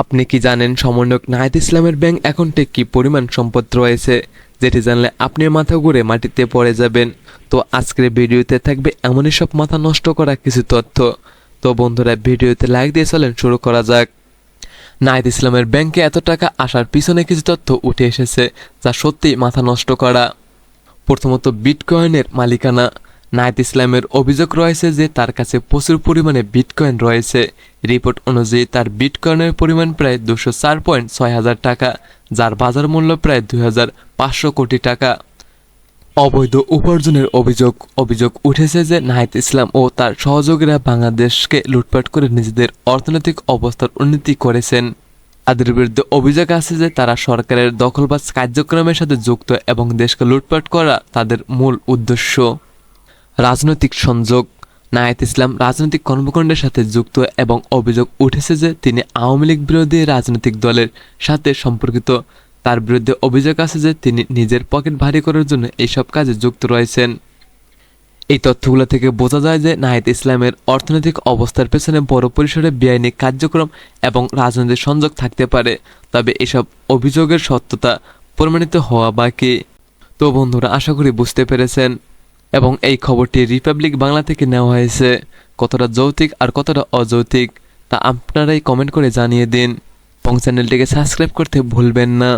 আপনি কি জানেন সমন্বয়ক নাহিদ ইসলামের ব্যাংক অ্যাকাউন্টে কি পরিমাণ সম্পদ রয়েছে, যেটি জানলে আপনি মাথা ঘুরে মাটিতে পড়ে যাবেন। তো আজকের ভিডিওতে থাকবে এমনই সব মাথা নষ্ট করা কিছু তথ্য। তো বন্ধুরা, ভিডিওতে লাইক দিয়ে চলেন শুরু করা যাক। নাহিদ ইসলামের ব্যাংকে এত টাকা আসার পিছনে কিছু তথ্য উঠে এসেছে যা সত্যিই মাথা নষ্ট করা। প্রথমত, বিটকয়েনের মালিকানা। নাহিদ ইসলামের অভিযোগ রয়েছে যে তার কাছে প্রচুর পরিমাণে বিটকয়েন রয়েছে। রিপোর্ট অনুযায়ী তার বিটকয়েনের পরিমাণ প্রায় 204.6 হাজার টাকা, যার বাজার মূল্য প্রায় 2500 কোটি টাকা। অবৈধ উপার্জনের অভিযোগ উঠেছে যে নাহিদ ইসলাম ও তার সহযোগীরা বাংলাদেশকে লুটপাট করে নিজেদের অর্থনৈতিক অবস্থার উন্নতি করেছেন। তাদের বিরুদ্ধে অভিযোগ আছে যে তারা সরকারের দখলবাজ কার্যক্রমের সাথে যুক্ত এবং দেশকে লুটপাট করা তাদের মূল উদ্দেশ্য। রাজনৈতিক সংযোগ। নাহিদ ইসলাম রাজনৈতিক কর্মকাণ্ডের সাথে যুক্ত এবং অভিযোগ উঠেছে যে তিনি আওয়ামী লীগ বিরোধী রাজনৈতিক দলের সাথে সম্পর্কিত। তার বিরুদ্ধে অভিযোগ আছে যে তিনি নিজের পকেট ভারী করার জন্য এইসব কাজে যুক্ত রয়েছেন। এই তথ্যগুলো থেকে বোঝা যায় যে নাহিদ ইসলামের অর্থনৈতিক অবস্থার পেছনে বড় পরিসরে বেআইনি কার্যক্রম এবং রাজনৈতিক সংযোগ থাকতে পারে, তবে এসব অভিযোগের সত্যতা প্রমাণিত হওয়া বাকি। তো বন্ধুরা, আশা করি বুঝতে পেরেছেন এবং এই খবরটি রিপাবলিক বাংলা থেকে নেওয়া হয়েছে। কতটা যৌক্তিক আর কতটা অযৌক্তিক তা আপনারাই কমেন্ট করে জানিয়ে দিন এবং চ্যানেলটিকে সাবস্ক্রাইব করতে ভুলবেন না।